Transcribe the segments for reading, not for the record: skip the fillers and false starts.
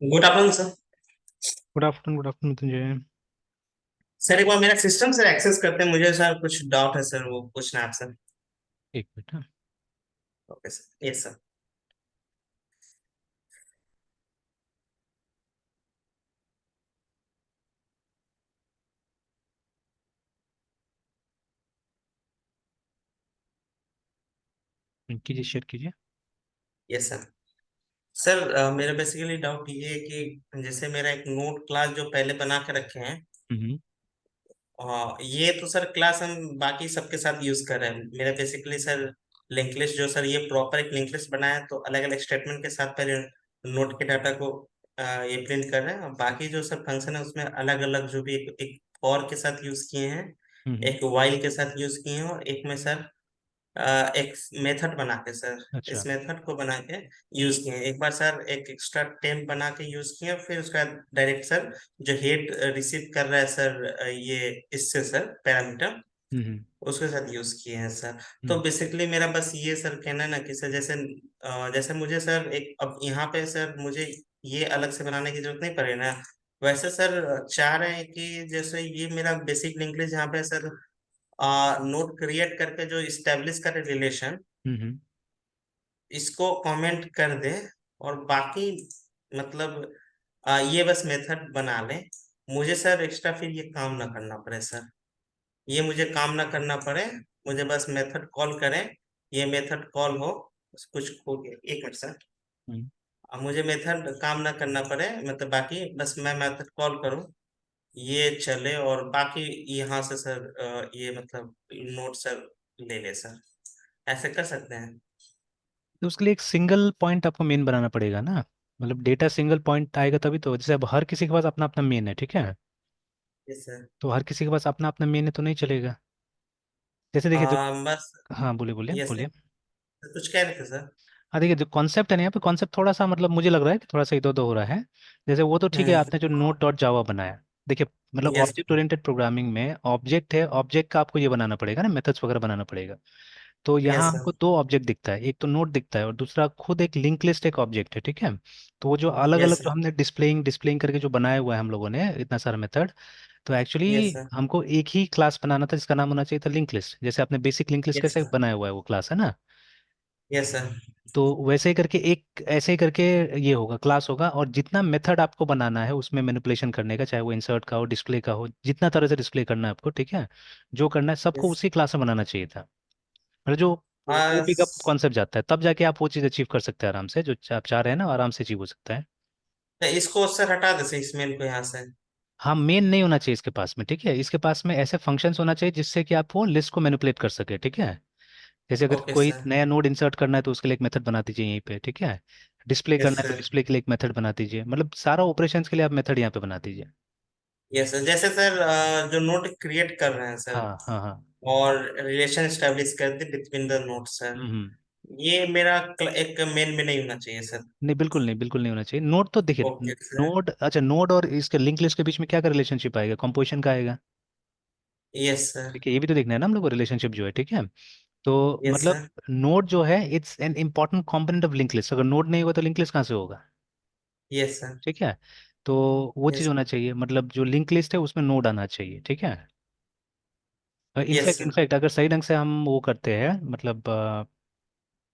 Good afternoon sir. Good afternoon तुझे। Sir एक बार मेरा सिस्टम सर एक्सेस करते हैं, मुझे सर कुछ डाउट है सर, वो पूछना है आपसे। एक मिनट हाँ। Okay sir, yes sir. कीजिए, शेयर कीजिए। Yes sir. सर मेरा बेसिकली डाउट ये है कि जैसे मेरा एक नोट क्लास जो पहले बना के रखे हैं, हम्म। ये तो सर क्लास हम बाकी सबके साथ यूज कर रहे हैं। मेरा बेसिकली सर लिंक लिस्ट जो सर ये प्रॉपर एक लिंक लिस्ट बनाया है, तो अलग अलग स्टेटमेंट के साथ पहले नोट के डाटा को ये प्रिंट कर रहे हैं, और बाकी जो सर फंक्शन है उसमें अलग अलग जो भी एक फॉर के साथ यूज किए हैं, हम्म। एक वाइल के साथ यूज किए हैं, और एक में सर एक मेथड बना के सर अच्छा। इस मेथड को बना के यूज किए हैं। एक बार सर एक एक्स्ट्रा टेम्प बना के यूज किए हैं, फिर उसका डायरेक्ट सर जो हेड रिसीव कर रहा है सर ये इससे सर पैरामीटर हम्म। उसके साथ यूज किए हैं सर। तो हम्म। बेसिकली मेरा बस ये सर कहना है ना कि सर जैसे जैसे मुझे सर एक अब यहाँ पे सर मुझे ये अलग से बनाने की जरूरत नहीं पड़े ना। वैसे सर चाह रहे हैं कि जैसे ये मेरा बेसिक लिंक्वेज यहाँ पे सर नोट क्रिएट करके जो इस्टेब्लिश करे रिलेशन, हम्म। इसको कमेंट कर दे, और बाकी मतलब ये बस मेथड बना ले। मुझे सर एक्स्ट्रा फिर ये काम ना करना पड़े सर, ये मुझे काम ना करना पड़े। मुझे बस मेथड कॉल करें, ये मेथड कॉल हो, बस कुछ हो गया एक मिनट सर। हम्म। अब मुझे मेथड काम ना करना पड़े, मतलब बाकी बस मैं मेथड कॉल करूं, ये चले, और बाकी यहाँ से सर ये मतलब नोट सर ले ले सर। ऐसे कर सकते हैं? तो उसके लिए एक सिंगल पॉइंट आपको मेन बनाना पड़ेगा ना। मतलब डेटा सिंगल पॉइंट आएगा तभी तो। जैसे अब हर किसी के पास अपना अपना मेन है, ठीक है। Yes sir. तो हर किसी के पास अपना अपना मेन है तो नहीं चलेगा। जैसे देखिए जो। बस। हाँ, बोलिए बोलिए यस बोलिए। सर। कुछ कह रहे थे सर? हाँ देखिए, जो कॉन्सेप्ट है ना यहाँ पे, कॉन्सेप्ट थोड़ा सा मतलब मुझे लग रहा है कि थोड़ा सा इधर उधर हो रहा है। जैसे वो तो ठीक है, हम्म। आपने जो नोट डॉट जावा बनाया। देखिए, मतलब यस। ऑब्जेक्ट ओरिएंटेड प्रोग्रामिंग में ऑब्जेक्ट है, ऑब्जेक्ट का आपको ये बनाना पड़ेगा ना, मेथड्स वगैरह बनाना पड़ेगा। तो यहाँ यस हमको सर। दो ऑब्जेक्ट दिखता है, एक तो नोट दिखता है और दूसरा खुद एक लिंक लिस्ट एक ऑब्जेक्ट है, ठीक है। तो वो जो अलग अलग यस जो सर। हमने डिस्प्लेइंग डिस्प्लेइंग करके जो बनाया हुआ है हम लोगों ने इतना सारा मेथड। तो यस एक्चुअली सर। हमको एक ही क्लास बनाना था जिसका नाम होना चाहिए था लिंक लिस्ट, जैसे आपने बेसिक लिंक लिस्ट यस कैसे सर। बनाया हुआ है वो क्लास है ना। Yes sir. तो वैसे ही करके एक ऐसे ही करके ये होगा, क्लास होगा, और जितना मेथड आपको बनाना है उसमें मैनिपुलेशन करने का, चाहे वो इंसर्ट का हो, डिस्प्ले का हो, जितना तरह से डिस्प्ले करना है आपको, ठीक है। जो करना है सबको यस। उसी क्लास में बनाना चाहिए था। मतलब जो ओपी का कॉन्सेप्ट जाता है, तब जाके आप वो चीज़ अचीव कर सकते हैं आराम से, जो आप चाह रहे हैं ना, आराम से अचीव हो सकता है। इसको सर हटा दे सर, इस मेल को यहाँ से। हाँ, मेन नहीं होना चाहिए इसके पास में, ठीक है। इसके पास में ऐसे फंक्शंस होना चाहिए जिससे कि आप वो लिस्ट को मैनिपुलेट कर सके, ठीक है। जैसे अगर ओके कोई सर। नया नोड इंसर्ट करना है तो उसके लिए एक मेथड बना दीजिए यहीं पे, ठीक है। डिस्प्ले यस करना है तो सर। डिस्प्ले के लिए एक मेथड बना दीजिए, मतलब सारा ऑपरेशंस के लिए आप मेथड यहाँ पे बना दीजिए। यस सर, जैसे सर जो नोट क्रिएट कर रहे हैं सर, हाँ हाँ हाँ। और रिलेशन स्टैब्लिश कर दे बिटवीन द नोट सर, हम्म। ये मेरा एक मेन में नहीं होना चाहिए सर? नहीं, बिल्कुल नहीं, बिल्कुल नहीं होना चाहिए। नोड तो देखिए, ओके सर। नोड, अच्छा, नोड और इसके लिंक लिस्ट के बीच में क्या का रिलेशनशिप आएगा, कंपोजिशन का आएगा। Yes sir. ठीक है, ये भी तो देखना है ना हम लोग को, रिलेशनशिप जो है, ठीक है। तो यस मतलब सर। नोड जो है it's an important component of link list. अगर नोड नहीं होगा तो लिंक लिस्ट कहाँ से होगा। Yes sir. ठीक है। तो वो चीज़ यस। होना चाहिए, मतलब जो लिंक लिस्ट है उसमें नोड आना चाहिए, ठीक है। Yes in fact sir. इनफैक्ट अगर सही ढंग से हम वो करते हैं, मतलब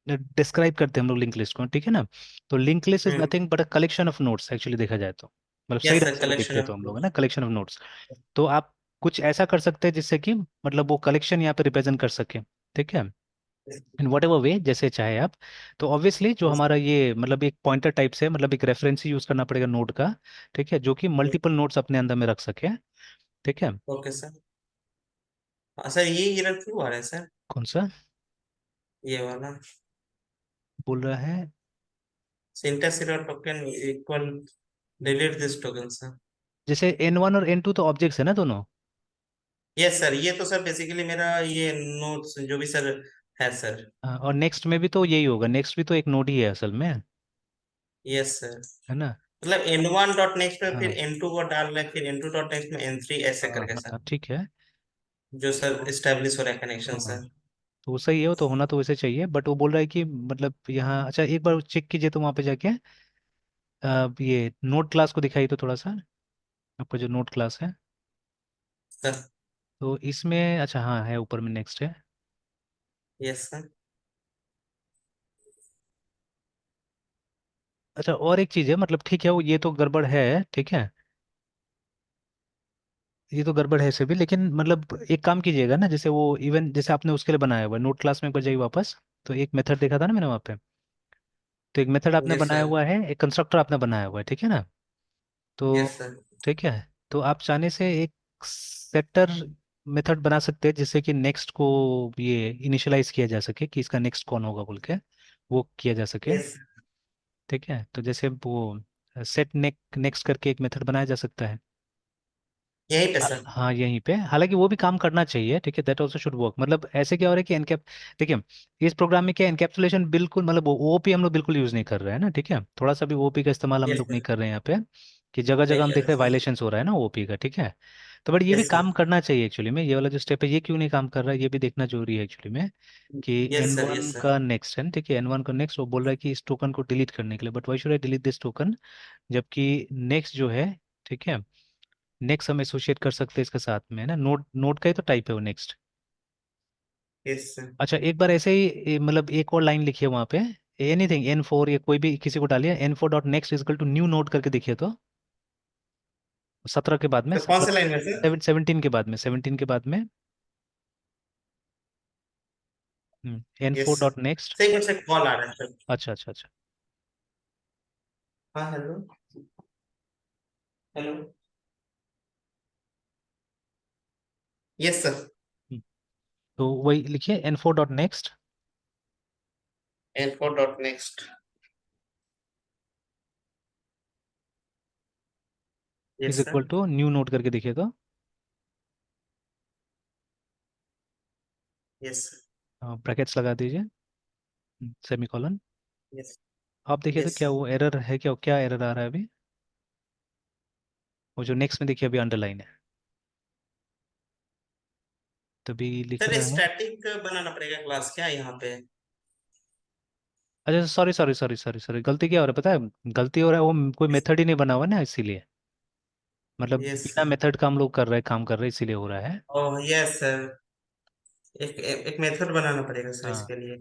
डिस्क्राइब करते हैं हम लोग लिंक लिस्ट को, ठीक है ना। तो link list is hmm. Nothing but a collection of notes, actually देखा जाए तो। मतलब सही यस ढंग सर, से अगर कलेक्शन देखते हैं तो ऑफ हम लोग, है नोट। ना, कलेक्शन ऑफ नोट्स। तो आप कुछ ऐसा कर सकते हैं जिससे कि मतलब वो कलेक्शन यहाँ पे रिप्रेजेंट कर सके, ठीक है। इन वट एवर वे, जैसे चाहे आप। तो ऑब्वियसली जो हमारा ये मतलब एक पॉइंटर टाइप से, मतलब एक रेफरेंस ही यूज करना पड़ेगा नोड का, ठीक है, जो कि मल्टीपल नोट्स अपने अंदर में रख सके, ठीक है। Okay sir. सर ये एरर क्यों आ रहा है सर? कौन सा ये वाला बोल रहा है। Syntax error token equal delete this token sir. जैसे N1 और N2 तो ऑब्जेक्ट्स है ना दोनों। यस सर, ये तो सर बेसिकली मेरा ये नोट्स जो भी सर है सर। हाँ, और नेक्स्ट में भी तो यही होगा, नेक्स्ट भी तो एक नोड ही है असल में, यस सर। है ना। मतलब N1 डॉट नेक्स्ट में फिर हाँ N2 को डाल रहा है, फिर N2 डॉट नेक्स्ट में N3 ऐसे हाँ करके सर, हाँ, ठीक है। जो सर तो इस्टेब्लिश हो रहा है कनेक्शन हाँ, सर। तो वो सही है, वो तो होना तो वैसे चाहिए, बट वो बोल रहा है कि मतलब यहाँ, अच्छा एक बार चेक कीजिए तो वहाँ पे जाके। ये नोट क्लास को दिखाइए तो थोड़ा सा, आपका जो नोट क्लास है। सर। तो इसमें अच्छा हाँ है, ऊपर में नेक्स्ट है। Yes sir. अच्छा और एक चीज़ है, मतलब ठीक है वो ये तो गड़बड़ है, ठीक है, ये तो गड़बड़ है इसे भी, लेकिन मतलब एक काम कीजिएगा ना, जैसे वो इवन जैसे आपने उसके लिए बनाया हुआ है नोट क्लास में, एक बार जाइए वापस। तो एक मेथड देखा था ना मैंने वहाँ पे, तो एक मेथड आपने यस बनाया सर। हुआ है, एक कंस्ट्रक्टर आपने बनाया हुआ है, ठीक है ना। तो यस सर। ठीक है, तो आप चाहने से एक सेटर मेथड बना सकते हैं जिससे कि नेक्स्ट को ये इनिशियलाइज किया जा सके कि इसका नेक्स्ट कौन होगा बोल के, वो किया जा सके। यस। ठीक है, तो जैसे वो सेट नेक्स्ट करके एक मेथड बनाया जा सकता है। यहीं पे सर। हाँ यहीं पे, हालांकि वो भी काम करना चाहिए, ठीक है, दैट ऑल्सो शुड वर्क। मतलब ऐसे क्या हो रहा है कि एनकैप, देखिए इस प्रोग्राम में क्या एनकैप्सुलेशन बिल्कुल, मतलब ओओपी हम लोग बिल्कुल यूज नहीं कर रहे हैं ना, ठीक है, थोड़ा सा भी ओओपी का इस्तेमाल हम यस लोग नहीं सर। कर रहे हैं यहाँ पे, कि जगह जगह नहीं हम कर देख रहे रहे हैं सर। वायलेशंस हो रहा है ना ओओपी का, ठीक है। तो बट ये भी यस काम सर। करना चाहिए एक्चुअली में, ये वाला जो स्टेप है ये क्यों नहीं काम कर रहा है, ये भी देखना जरूरी है एक्चुअली में, कि yes n sir. One yes sir. का नेक्स्ट है, ठीक है, एन वन का नेक्स्ट वो बोल रहा है कि इस टोकन को डिलीट करने के लिए, but why should I delete this token, जबकि नेक्स्ट जो है, ठीक है, नेक्स्ट हम एसोसिएट कर सकते हैं इसके साथ में, है ना, नोड नोड का ही तो टाइप है वो नेक्स्ट। Yes sir. अच्छा एक बार ऐसे ही मतलब एक और लाइन लिखिए वहाँ पे, एनीथिंग N4 या कोई भी किसी को डालिए, N4 dot next is equal to new node करके देखिए तो, 17 के बाद में, तो कौन से लाइन में सर? 17 के बाद में, 17 के बाद में, yes. N4 dot next. Sir एक मिनट से कॉल आ रहा है सर। अच्छा अच्छा अच्छा। हाँ hello. Hello. Yes sir. Hmm, तो वही लिखिए N4 dot next N four dot next. Is yes equal sir. To new node करके देखिए तो, यस। ब्रैकेट्स लगा दीजिए, सेमीकोलन। यस। आप देखिए तो यस। क्या वो एरर है, क्या क्या एरर आ रहा है अभी, वो जो नेक्स्ट में देखिए अभी अंडरलाइन है, तभी लिख सर रहा है। स्टैटिक बनाना पड़ेगा क्लास क्या यहाँ पे? अच्छा sorry sorry sorry sorry sorry, गलती क्या हो रहा है पता है, गलती हो रहा है वो कोई मेथड ही नहीं बना हुआ ना इसीलिए, मतलब यस बिना सर। मेथड का हम लोग कर रहे हैं, काम कर रहे हैं इसीलिए हो रहा है। Oh yes sir. एक मेथड बनाना पड़ेगा सर हाँ, इसके लिए।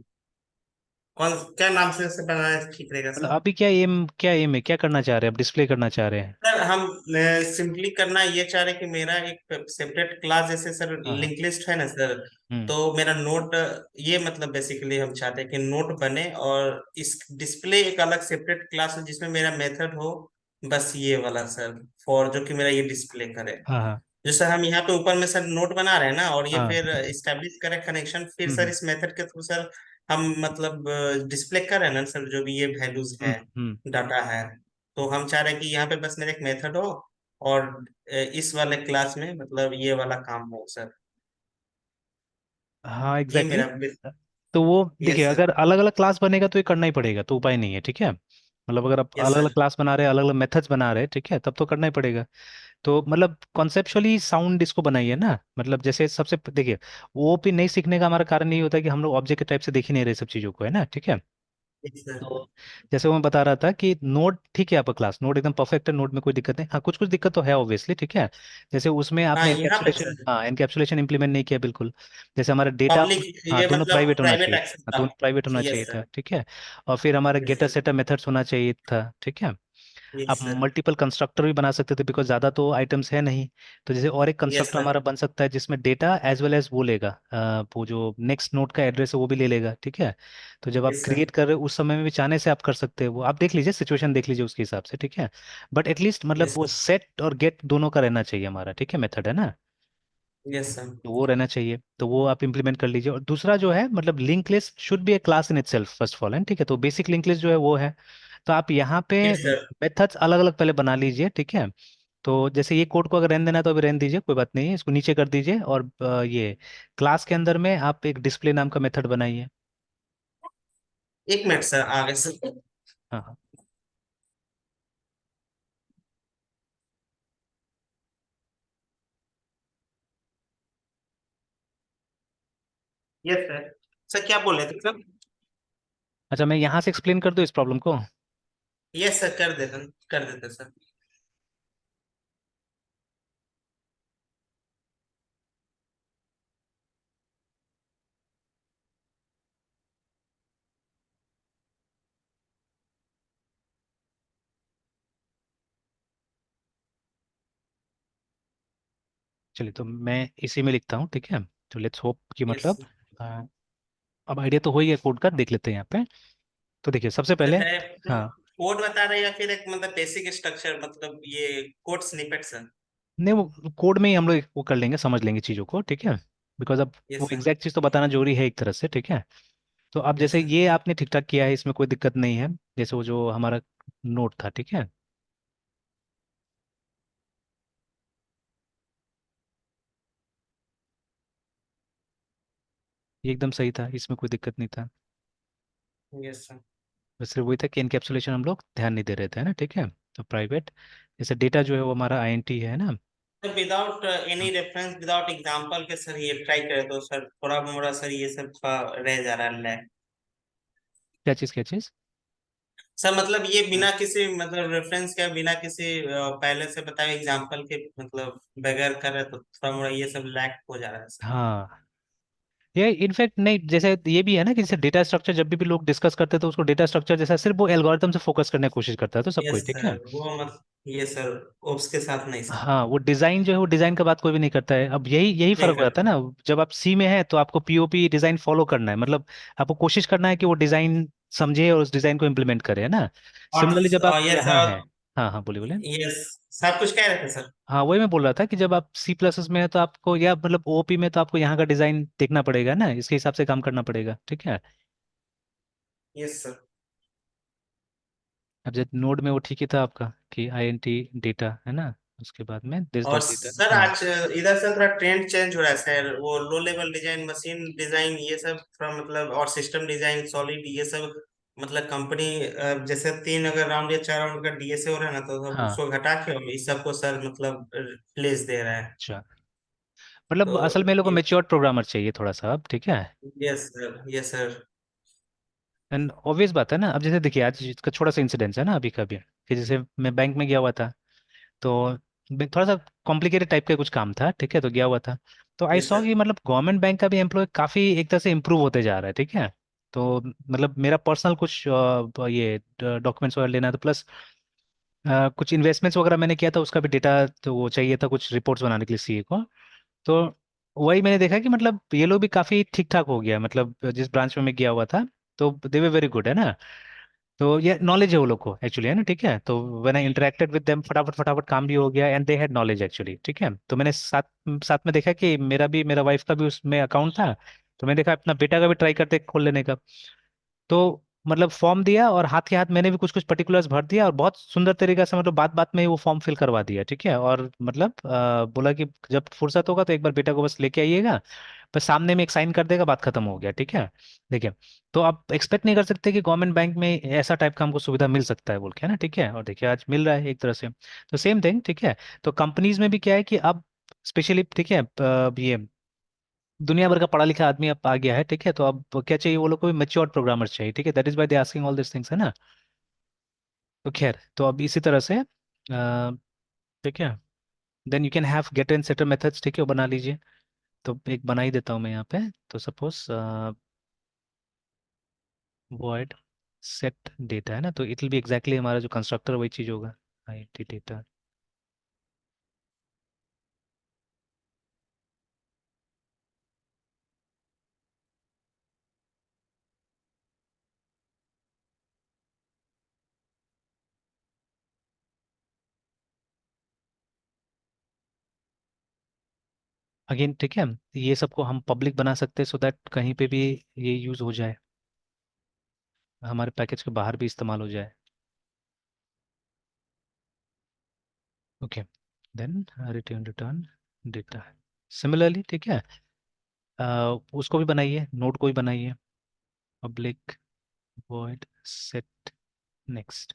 कौन क्या नाम से बनाना ठीक रहेगा मतलब सर? अभी क्या एम है, क्या करना चाह रहे हैं, आप डिस्प्ले करना चाह रहे हैं। सर हम सिंपली करना ये चाह रहे हैं कि मेरा एक सेपरेट क्लास जैसे सर हाँ हाँ। लिंक लिस्ट है ना सर। हम्म तो मेरा नोट ये मतलब बेसिकली हम चाहते हैं कि नोट बने और इस डिस्प्ले एक अलग सेपरेट क्लास हो जिसमें मेरा मेथड हो। बस ये वाला सर। फॉर जो कि मेरा ये डिस्प्ले करे। हाँ हाँ जो सर हम यहाँ पे ऊपर में सर नोट बना रहे हैं ना और ये हाँ। फिर इस्टेब्लिश करें कनेक्शन फिर हम्म सर हम्म इस मेथड के थ्रू सर हम मतलब डिस्प्ले कर रहे हैं ना सर जो भी ये वैल्यूज है हम्म। डाटा है। तो हम चाह रहे हैं कि यहाँ पे बस मेरा एक मेथड हो और इस वाले क्लास में मतलब ये वाला काम हो सर। हाँ ये एग्जैक्टली मेरा। exactly। तो वो देखिए यस सर। अगर अलग अलग क्लास बनेगा तो ये करना ही पड़ेगा, तो उपाय नहीं है, ठीक है, मतलब अगर आप यस अलग अलग सर। क्लास बना रहे हैं, अलग अलग मेथड्स बना रहे हैं, ठीक है, तब तो करना ही पड़ेगा। तो मतलब कॉन्सेप्चुअली साउंड इसको बनाइए ना, मतलब जैसे सबसे देखिए ओओपी नहीं सीखने का हमारा कारण यही होता है कि हम लोग ऑब्जेक्ट के टाइप से देख ही नहीं रहे सब चीज़ों को, है ना, ठीक है। Yes sir. तो जैसे वो मैं बता रहा था कि नोड ठीक है, आपका क्लास नोड एकदम परफेक्ट है, नोड में कोई दिक्कत नहीं, हाँ कुछ कुछ दिक्कत तो है ऑब्वियसली, ठीक है, जैसे उसमें हाँ आपने यहाँ पे एनकैप्सुलेशन, सर हाँ एनकैप्सुलेशन इंप्लीमेंट नहीं किया बिल्कुल, जैसे हमारा डेटा, पब्लिक हाँ ये दोनों मतलब प्राइवेट होना प्राइवेट चाहिए, एक्सेस हाँ था। दोनों प्राइवेट होना चाहिए यस था, सर। ठीक है। और फिर हमारा yes getter sir. Setter methods होना चाहिए था, ठीक है। आप यस सर। मल्टीपल कंस्ट्रक्टर भी बना सकते थे बिकॉज ज़्यादा तो आइटम्स है नहीं, तो जैसे और एक यस कंस्ट्रक्टर सर। हमारा बन सकता है जिसमें डेटा एज वेल एज वो लेगा, वो जो नेक्स्ट नोड का एड्रेस है वो भी ले लेगा, ठीक है। तो जब आप यस सर। क्रिएट कर रहे हो उस समय में भी चाहने से आप कर सकते हो, वो आप देख लीजिए सिचुएशन देख लीजिए उसके हिसाब से, ठीक है। बट एटलीस्ट मतलब यस वो सेट और गेट दोनों का रहना चाहिए हमारा, ठीक है, मेथड है ना, यस सर। तो वो रहना चाहिए, तो वो आप इंप्लीमेंट कर लीजिए। और दूसरा जो है मतलब link list should be A class in itself first of all, ठीक है, तो बेसिक लिंक लिस्ट जो है वो है। तो आप यहाँ पे यस सर। मेथड्स अलग अलग पहले बना लीजिए, ठीक है। तो जैसे ये कोड को अगर रहने देना है तो अभी रहने दीजिए, कोई बात नहीं है, इसको नीचे कर दीजिए, और ये क्लास के अंदर में आप एक डिस्प्ले नाम का मेथड बनाइए। एक मिनट सर आगे सर। हाँ हाँ। Yes sir. सर क्या बोल रहे थे सर? अच्छा मैं यहाँ से एक्सप्लेन कर दूँ इस प्रॉब्लम को। यस सर, कर देते सर। चलिए तो मैं इसी में लिखता हूँ, ठीक है। तो लेट्स होप कि यस मतलब अ, अब आइडिया तो हो ही है कोड का, देख लेते हैं यहाँ पे। तो देखिए सबसे सर, पहले। है हाँ। कोड बता रहे हैं या फिर एक मतलब बेसिक स्ट्रक्चर, मतलब ये कोड स्निपेट सर? नहीं, वो कोड में ही हम लोग वो कर लेंगे, समझ लेंगे चीज़ों को, ठीक है। बिकॉज अब वो यस सर। एग्जैक्ट चीज़ तो बताना जरूरी है एक तरह से, ठीक है। तो अब यस जैसे सर। ये आपने ठीक ठाक किया है, इसमें कोई दिक्कत नहीं है। जैसे वो जो हमारा नोट था, ठीक है, ये एकदम सही था, इसमें कोई दिक्कत नहीं था। Yes sir. बस सिर्फ वही था कि इनकेप्सुलेशन हम लोग ध्यान नहीं दे रहे थे, है ना, ठीक है। तो प्राइवेट, जैसे डेटा जो है वो हमारा आईएनटी है ना। Without any reference, without example के सर ये ट्राई करे तो सर थोड़ा मोड़ा सर ये सब थोड़ा रह जा रहा है। क्या चीज़, क्या चीज़? सर मतलब ये हाँ। बिना किसी मतलब रेफरेंस के, बिना किसी पहले से बताए एग्जांपल के, मतलब बगैर करे तो थोड़ा मोड़ा ये सब लैक हो जा रहा है सर। हाँ, ये इनफैक्ट नहीं, जैसे ये भी है ना कि जैसे डेटा स्ट्रक्चर जब भी लोग डिस्कस करते हैं तो उसको डेटा स्ट्रक्चर जैसा सिर्फ वो एल्गोरिथम से फोकस करने की कोशिश करता है, तो सब यस कोई ठीक सर, है। वो मत ये सर ओप्स के साथ नहीं सर। हाँ, वो डिजाइन जो है वो डिजाइन का बात कोई भी नहीं करता है। अब यही यही नहीं फर्क हो जाता है करते। ना, जब आप सी में है तो आपको पीओपी डिजाइन फॉलो करना है, मतलब आपको कोशिश करना है कि वो डिजाइन समझे और उस डिजाइन को इम्प्लीमेंट करे, है ना। सिमिलरली जब आप और यस यहाँ सर। हैं। हाँ हाँ, बोलिए बोलिए। यस सर, कुछ कह रहे थे सर? हाँ, वही मैं बोल रहा था कि जब आप सी प्लस में है तो आपको, या मतलब ओपी में, तो आपको यहाँ का डिजाइन देखना पड़ेगा ना, इसके हिसाब से काम करना पड़ेगा, ठीक है। Yes sir. अब जब नोड में वो ठीक ही था आपका कि आईएनटी डेटा, है ना, उसके बाद में दिस और डॉट डेटा। सर हाँ। आज इधर से थोड़ा ट्रेंड चेंज हो रहा है सर, वो low level design, machine design, ये सब थोड़ा मतलब, और सिस्टम डिजाइन सॉलिड, ये सब मतलब कंपनी जैसे 3 अगर राउंड या 4 राउंड का डीएसए हो रहा है ना, तो सब हाँ। उसको घटा के और इस सबको सर मतलब प्लेस दे रहा है। अच्छा, तो मतलब असल में लोगों को मेच्योर प्रोग्रामर चाहिए थोड़ा सा अब, ठीक है। Yes sir, yes sir. And obvious बात है ना, अब जैसे देखिए आज इसका छोटा सा इंसिडेंस है ना अभी का भी, कि जैसे मैं बैंक में गया हुआ था। तो थोड़ा सा कॉम्प्लिकेटेड टाइप का कुछ काम था, ठीक है, तो गया हुआ था। तो आई यस सॉ सर। कि मतलब गवर्नमेंट बैंक का भी एम्प्लॉय काफ़ी एक तरह से इम्प्रूव होते जा रहा है, ठीक है। तो मतलब मेरा पर्सनल कुछ ये डॉक्यूमेंट्स वगैरह लेना था, प्लस कुछ इन्वेस्टमेंट्स वगैरह मैंने किया था, उसका भी डेटा तो वो चाहिए था कुछ रिपोर्ट्स बनाने के लिए सीए को। तो वही मैंने देखा कि मतलब ये लोग भी काफ़ी ठीक ठाक हो गया, मतलब जिस ब्रांच में मैं गया हुआ था। तो दे वे वेरी गुड, है ना। तो ये नॉलेज है वो लोग को एक्चुअली, है ना, ठीक है। तो when I interacted with them, फटाफट फटाफट काम भी हो गया, and they had knowledge actually, ठीक है। तो मैंने साथ साथ में देखा कि मेरा वाइफ का भी उसमें अकाउंट था। तो मैंने देखा अपना बेटा का भी ट्राई करते खोल लेने का। तो मतलब फॉर्म दिया और हाथ के हाथ मैंने भी कुछ कुछ पर्टिकुलर्स भर दिया, और बहुत सुंदर तरीके से मतलब बात बात में ही वो फॉर्म फिल करवा दिया, ठीक है। और मतलब बोला कि जब फुर्सत होगा तो एक बार बेटा को बस लेके आइएगा, बस सामने में एक साइन कर देगा, बात खत्म हो गया, ठीक है। देखिए, तो आप एक्सपेक्ट नहीं कर सकते कि गवर्नमेंट बैंक में ऐसा टाइप का हमको सुविधा मिल सकता है बोल के, है ना, ठीक है। और देखिए आज मिल रहा है एक तरह से। तो सेम थिंग, ठीक है। तो कंपनीज में भी क्या है कि अब स्पेशली, ठीक है, ये दुनिया भर का पढ़ा लिखा आदमी अब आ गया है, ठीक है। तो अब क्या चाहिए, वो लोग को भी मेच्योर प्रोग्रामर चाहिए, ठीक है। That is why they asking all this things, है ना। तो खैर, तो अब इसी तरह से ठीक है, then you can have get and setter methods, ठीक है, वो बना लीजिए। तो एक बना ही देता हूँ मैं यहाँ पे। तो सपोज void set डेटा, है ना, तो इट विल बी एग्जैक्टली हमारा जो कंस्ट्रक्टर वही चीज़ होगा, आईटी डेटा। अगेन, ठीक है, ये सबको हम पब्लिक बना सकते हैं सो दैट कहीं पे भी ये यूज़ हो जाए, हमारे पैकेज के बाहर भी इस्तेमाल हो जाए। Okay, then return data similarly, ठीक है। उसको भी बनाइए, नोड को भी बनाइए, पब्लिक void set next।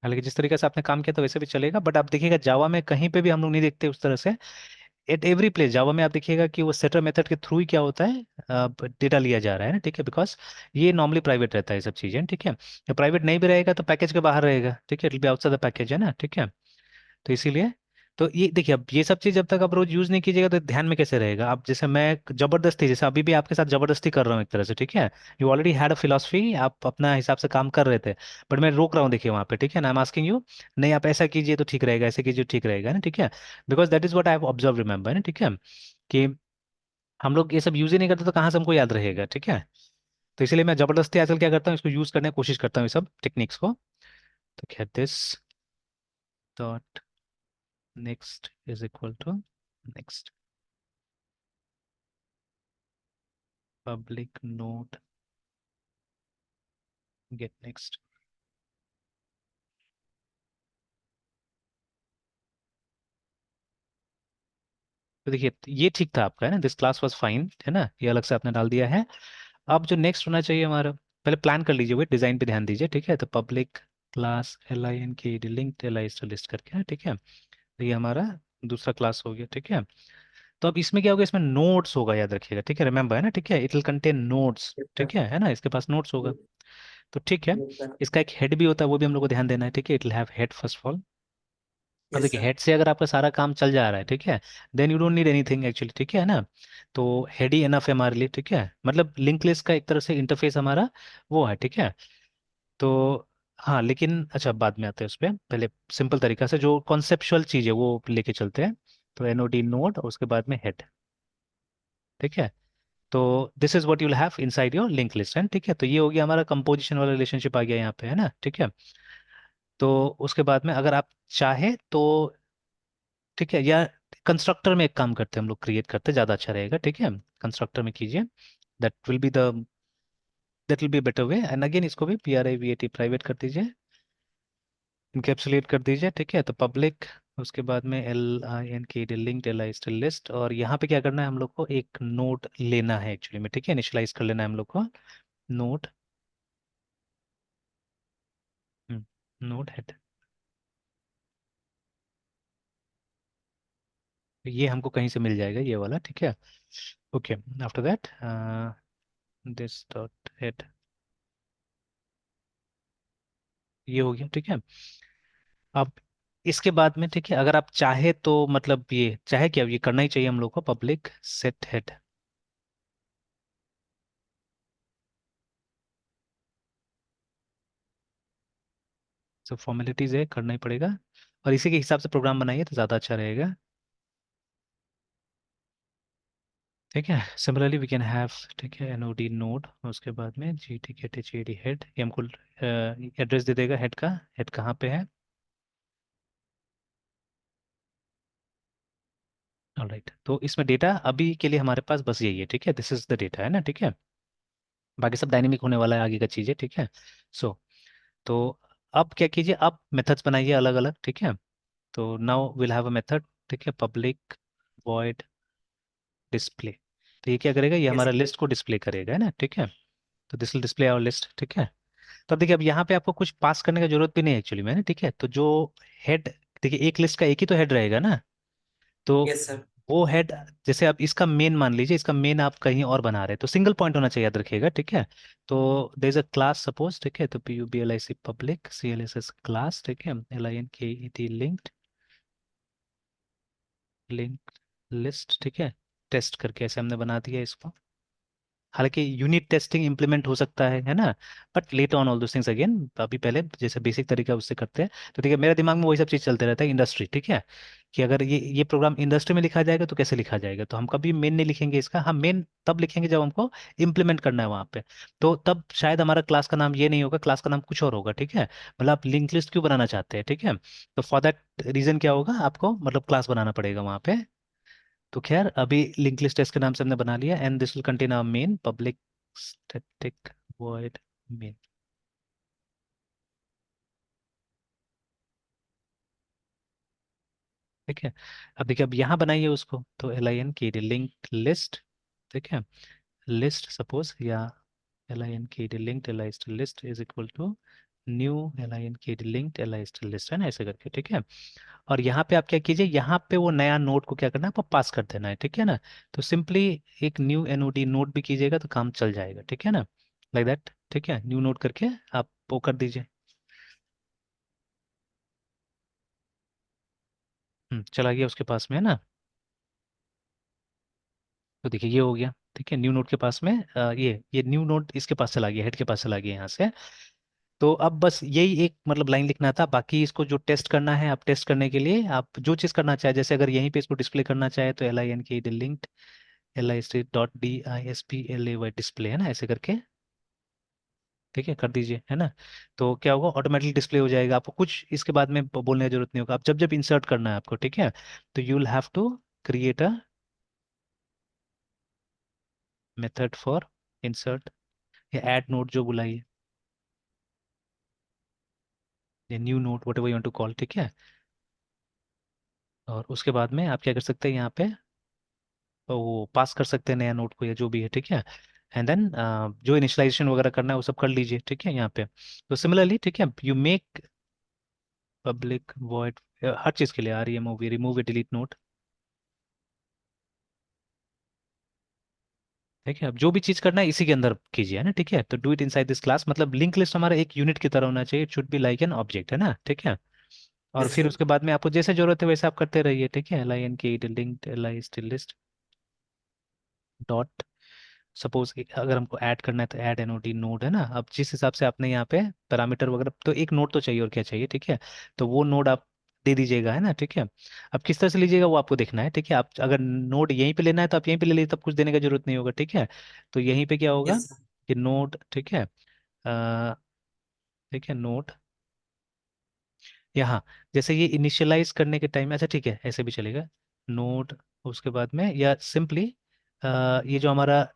हालांकि जिस तरीके से आपने काम किया था वैसे भी चलेगा, बट आप देखिएगा जावा में कहीं पे भी हम लोग नहीं देखते उस तरह से एट एवरी प्लेस जावा में आप देखिएगा कि वो सेटर मेथड के थ्रू ही क्या होता है, डेटा लिया जा रहा है ना, ठीक है, बिकॉज ये नॉर्मली प्राइवेट रहता है ये सब चीजें, ठीक है। प्राइवेट नहीं भी रहेगा तो पैकेज के बाहर रहेगा, ठीक है, it will be outside the package, है ना, ठीक है। तो इसीलिए, तो ये देखिए, अब ये सब चीज जब तक आप रोज यूज नहीं कीजिएगा तो ध्यान में कैसे रहेगा। आप जैसे मैं जबरदस्ती, जैसे अभी भी आपके साथ जबरदस्ती कर रहा हूँ एक तरह से, ठीक है। You already had a philosophy, आप अपना हिसाब से काम कर रहे थे, बट मैं रोक रहा हूँ देखिए वहां पे, ठीक है ना। आई एम आस्किंग यू, नहीं आप ऐसा कीजिए तो ठीक रहेगा, ऐसे कीजिए तो ठीक रहेगा ना, ठीक है। Because that is what I have observe, remember ना, ठीक है, कि हम लोग ये सब यूज ही नहीं करते तो कहाँ से हमको याद रहेगा, ठीक है। तो इसीलिए मैं जबरदस्ती आजकल क्या करता हूँ, इसको यूज करने की कोशिश करता हूँ ये सब टेक्निक्स को। तो खैर, this dot next is equal to next public node get next. तो देखिए ये ठीक था आपका, है ना, दिस क्लास वाज फाइन, है ना, ये अलग से आपने डाल दिया है। अब जो नेक्स्ट होना चाहिए हमारा, पहले प्लान कर लीजिए, वेट डिजाइन पे ध्यान दीजिए, ठीक है। तो public class l i n k link l i list करके, है, ठीक है। तो ये हमारा दूसरा क्लास हो गया, ठीक है। तो अब इसमें क्या होगा, इसमें नोट्स होगा, याद रखिएगा, ठीक है, रिमेंबर, है ना, ठीक है, इट विल कंटेन नोट्स, ठीक है। ठीक है ना, इसके पास नोट्स होगा। ठीक तो ठीक है, ठीक है। इसका एक हेड भी होता है, वो भी हम लोग को ध्यान देना है, ठीक है, it will have head first of all. अब यस देखिए, सर। हेड से अगर आपका सारा काम चल जा रहा है, ठीक है, then you don't need anything actually, ठीक है ना। तो हेड ही इनफ है हमारे लिए, ठीक है, मतलब लिंक लिस्ट का एक तरह से इंटरफेस हमारा वो है, ठीक है। तो हाँ, लेकिन अच्छा बाद में आते हैं उस पर, पहले सिंपल तरीका से जो कॉन्सेप्चुअल चीज़ है वो लेके चलते हैं। तो एनओडी नोड और उसके बाद में हेड, ठीक है। तो this is what you will have inside your link list, है, ठीक है। तो ये हो गया हमारा कंपोजिशन वाला रिलेशनशिप आ गया यहाँ पे, है ना, ठीक है। तो उसके बाद में अगर आप चाहे तो, ठीक है, या कंस्ट्रक्टर में एक काम करते हैं हम लोग, क्रिएट करते हैं, ज़्यादा अच्छा रहेगा, ठीक है। कंस्ट्रक्टर में कीजिए, that will be the that will be better way. And again इसको भी P R I V A T private कर दीजिए, इनकेप्सुलेट कर दीजिए, ठीक है। तो पब्लिक, उसके बाद में L i n k D linked L I still list, और यहाँ पे क्या करना है हम लोग को, एक नोड लेना है एक्चुअली में, ठीक है, इनिशियलाइज कर लेना है हम लोग को नोड, नोड हेड। ये हमको कहीं से मिल जाएगा ये वाला, ठीक है। Okay, after that this dot head, ये हो गया, ठीक है। अब इसके बाद में, ठीक है, अगर आप चाहे तो, मतलब ये चाहे क्या, ये करना ही चाहिए हम लोग को, पब्लिक सेट हेड। सब फॉर्मेलिटीज है, करना ही पड़ेगा, और इसी के हिसाब से प्रोग्राम बनाइए तो ज़्यादा अच्छा रहेगा, ठीक है। सिमिलरली वी कैन हैव, ठीक है, एनओडी नोड, उसके बाद में जी टी के T H A D head, ये हमको एड्रेस दे देगा हेड का, हेड कहाँ पे है। ऑलराइट, तो इसमें डेटा अभी के लिए हमारे पास बस यही है, ठीक है, दिस इज द डेटा, है ना, ठीक है। बाकी सब डायनेमिक होने वाला है आगे का चीज़ है, ठीक है। सो तो अब क्या कीजिए, आप मेथड्स बनाइए अलग अलग, ठीक है। तो now will have a method, ठीक है, पब्लिक वॉइड डिस्प्ले। तो ये क्या करेगा, ये यस। हमारा लिस्ट को डिस्प्ले करेगा, है ना, ठीक है। तो this will display our list, ठीक है। तो अब देखिए, अब यहाँ पे आपको कुछ पास करने की जरूरत भी नहीं है एक्चुअली में, ठीक है। तो जो हेड, देखिए एक लिस्ट का एक ही तो हेड रहेगा ना, तो यस सर। वो हेड, जैसे आप इसका मेन मान लीजिए, इसका मेन आप कहीं और बना रहे हैं तो सिंगल पॉइंट होना चाहिए, याद रखिएगा, ठीक है। तो there is a class suppose, ठीक है, तो p u b l i c public c l s s class, ठीक है, l i n k e t linked link list, ठीक है। टेस्ट करके ऐसे हमने बना दिया इसको, हालांकि यूनिट टेस्टिंग इंप्लीमेंट हो सकता है ना, but let on all those things again, अभी पहले जैसे बेसिक तरीका उससे करते हैं। तो ठीक है, मेरे दिमाग में वही सब चीज़ चलते रहता है, इंडस्ट्री, ठीक है, कि अगर ये प्रोग्राम इंडस्ट्री में लिखा जाएगा तो कैसे लिखा जाएगा, तो हम कभी मेन नहीं लिखेंगे इसका, हम मेन तब लिखेंगे जब हमको इम्प्लीमेंट करना है वहाँ पे। तो तब शायद हमारा क्लास का नाम ये नहीं होगा, क्लास का नाम कुछ और होगा, ठीक है। मतलब आप लिंक लिस्ट क्यों बनाना चाहते हैं, ठीक है। तो फॉर दैट रीजन क्या होगा, आपको मतलब क्लास बनाना पड़ेगा वहाँ पे। तो खैर, अभी लिंक लिस्ट टेस्ट के नाम से हमने बना लिया, and this will contain our main public static void main, ठीक है। अब देखिए, अब यहाँ बनाइए उसको, तो l i n k d link list, ठीक है, लिस्ट सपोज, या l i n k d link l i list is equal to new LINK linked LI list है ना, ऐसे करके, ठीक है। और यहाँ पे आप क्या कीजिए, यहाँ पे वो नया नोड को क्या करना है, आपको पास कर देना है, ठीक है ना। तो सिंपली एक न्यू NOD नोड भी कीजिएगा तो काम चल जाएगा, ठीक है ना, लाइक दैट, ठीक है। न्यू नोड करके आप वो कर दीजिए। चला गया उसके पास में, है ना। तो देखिए ये हो गया, ठीक है। न्यू नोड के पास में ये न्यू नोड इसके पास चला गया, हेड के पास चला गया यहाँ से। तो अब बस यही एक मतलब लाइन लिखना था, बाकी इसको जो टेस्ट करना है, आप टेस्ट करने के लिए आप जो चीज़ करना चाहे, जैसे अगर यहीं पे इसको डिस्प्ले करना चाहे तो LINK लिंक्ड LIST.DISPLAY डिस्प्ले, है ना, ऐसे करके, ठीक है, कर दीजिए, है ना। तो क्या होगा, ऑटोमेटिक डिस्प्ले हो जाएगा, आपको कुछ इसके बाद में बोलने की जरूरत नहीं होगा। आप जब जब इंसर्ट करना है आपको, ठीक है, तो you will have to create a method for insert या ऐड नोड जो बुलाइए, या new node whatever you want to call, ठीक है। और उसके बाद में आप क्या कर सकते हैं यहाँ पे, वो पास कर सकते हैं नया नोड को या जो भी है, ठीक है। एंड देन जो इनिशियलाइजेशन वगैरह करना है वो सब कर लीजिए, ठीक है, यहाँ पे। तो सिमिलरली, ठीक है, यू मेक पब्लिक वॉइड हर चीज़ के लिए REMOV रिमूव डिलीट नोड, ठीक है। अब जो भी चीज़ करना है इसी के अंदर कीजिए, है ना, ठीक है। तो do it inside this class, मतलब लिंक लिस्ट हमारा एक यूनिट की तरह होना चाहिए, it should be like an object, है ना, ठीक है। और यस फिर सर। उसके बाद में आपको जैसे जरूरत है वैसे आप करते रहिए, ठीक है। LINK linked LI dot, suppose अगर हमको ऐड करना है तो ऐड NOD नोड, है ना। अब जिस हिसाब से आपने यहाँ पे पैरामीटर वगैरह, तो एक नोड तो चाहिए और क्या चाहिए, ठीक है। तो वो नोड आप दे दीजिएगा, है ना, ठीक है। अब किस तरह से लीजिएगा वो आपको देखना है, ठीक है। आप अगर नोड यहीं पे लेना है तो आप यहीं पे ले लीजिए, तब कुछ देने का जरूरत नहीं होगा, ठीक है। तो यहीं पे क्या होगा यस सर। कि नोड, ठीक है, ठीक है, नोड यहाँ, जैसे ये इनिशियलाइज करने के टाइम, अच्छा ठीक है, ऐसे भी चलेगा, नोड। उसके बाद में या सिंपली ये जो हमारा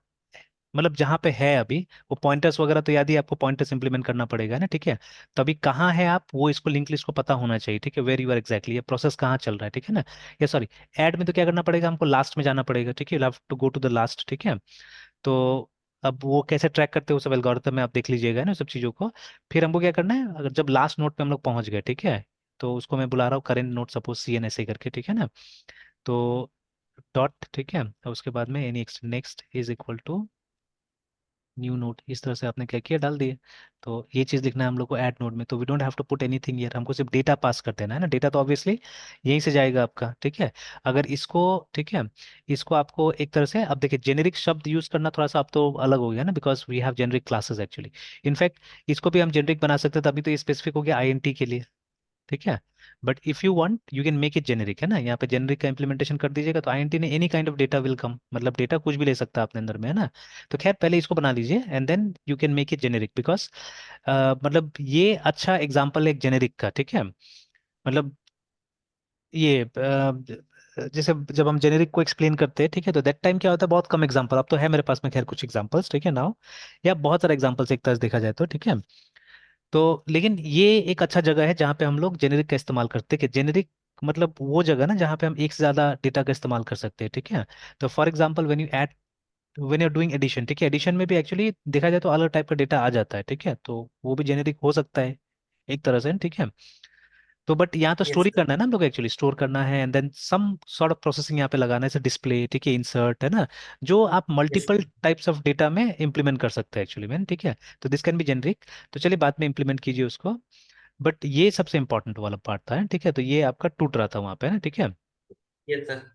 मतलब जहाँ पे है अभी वो पॉइंटर्स वगैरह, तो याद ही आपको पॉइंटर्स इंप्लीमेंट करना पड़ेगा ना, ठीक है। तो अभी कहाँ है आप, वो इसको लिंक लिस्ट को पता होना चाहिए, ठीक है, वेर यू आर एग्जैक्टली, ये प्रोसेस कहाँ चल रहा है, ठीक है ना। या सॉरी, ऐड में तो क्या करना पड़ेगा, हमको लास्ट में जाना पड़ेगा, ठीक है, you have to go to the last, ठीक है। तो अब वो कैसे ट्रैक करते हैं वो सब एल्गोरिथम में आप देख लीजिएगा ना सब चीज़ों को। फिर हमको क्या करना है, अगर जब लास्ट नोट पे हम लोग पहुंच गए, ठीक है, तो उसको मैं बुला रहा हूँ करेंट नोट सपोज CN ऐसे करके, ठीक है ना। तो डॉट, ठीक है, और उसके बाद में any next is equal to new node, इस तरह से आपने क्या किया, डाल दिए। तो ये चीज़ लिखना है हम लोग को ऐड नोड में, तो we don't have to put anything here, हमको सिर्फ डेटा पास कर देना है ना। डेटा तो ऑब्वियसली यहीं से जाएगा आपका, ठीक है। अगर इसको, ठीक है, इसको आपको एक तरह से, अब देखिए जेनेरिक शब्द यूज करना थोड़ा सा अब तो अलग हो गया ना, because we have generic classes actually. In fact इसको भी हम जेनेरिक बना सकते हैं, तभी तो ये स्पेसिफिक हो गया INT के लिए, ठीक है। But if you want you can make it generic, है ना, यहाँ पे जेनेरिक का इंप्लीमेंटेशन कर दीजिएगा तो INT ने any kind of data will come, मतलब डेटा कुछ भी ले सकता है अपने अंदर में, है ना। तो खैर पहले इसको बना लीजिए and then you can make it generic, because मतलब ये अच्छा एग्जाम्पल है एक जेनेरिक का, ठीक है। मतलब ये जैसे जब हम जेनेरिक को एक्सप्लेन करते हैं, ठीक है, तो दैट टाइम क्या होता है, बहुत कम एग्जांपल, अब तो है मेरे पास में खैर कुछ एग्जांपल्स, ठीक है, नाउ, या बहुत सारे एग्जांपल्स एक तरह से देखा जाए तो, ठीक है। तो लेकिन ये एक अच्छा जगह है जहाँ पे हम लोग जेनेरिक का इस्तेमाल करते हैं, कि जेनेरिक मतलब वो जगह ना जहाँ पे हम एक से ज़्यादा डेटा का इस्तेमाल कर सकते हैं, ठीक है। तो for example when you doing addition, ठीक है, एडिशन में भी एक्चुअली देखा जाए तो अलग टाइप का डेटा आ जाता है, ठीक है, तो वो भी जेनेरिक हो सकता है एक तरह से, ठीक है। तो बट यहाँ तो यस स्टोरी सर। करना है ना हम लोग, एक्चुअली स्टोर करना है and then some sort of processing यहाँ पे लगाना है, जैसे डिस्प्ले, ठीक है, इंसर्ट, है ना, जो आप yes multiple types of data में इंप्लीमेंट कर सकते हैं एक्चुअली में, ठीक है। तो दिस कैन बी जेनरिक, तो चलिए बाद में इंप्लीमेंट कीजिए उसको। बट ये सबसे इंपॉर्टेंट वाला पार्ट था, ठीक है, तो ये आपका टूट रहा था वहाँ पे ना, ठीक है। Yes sir.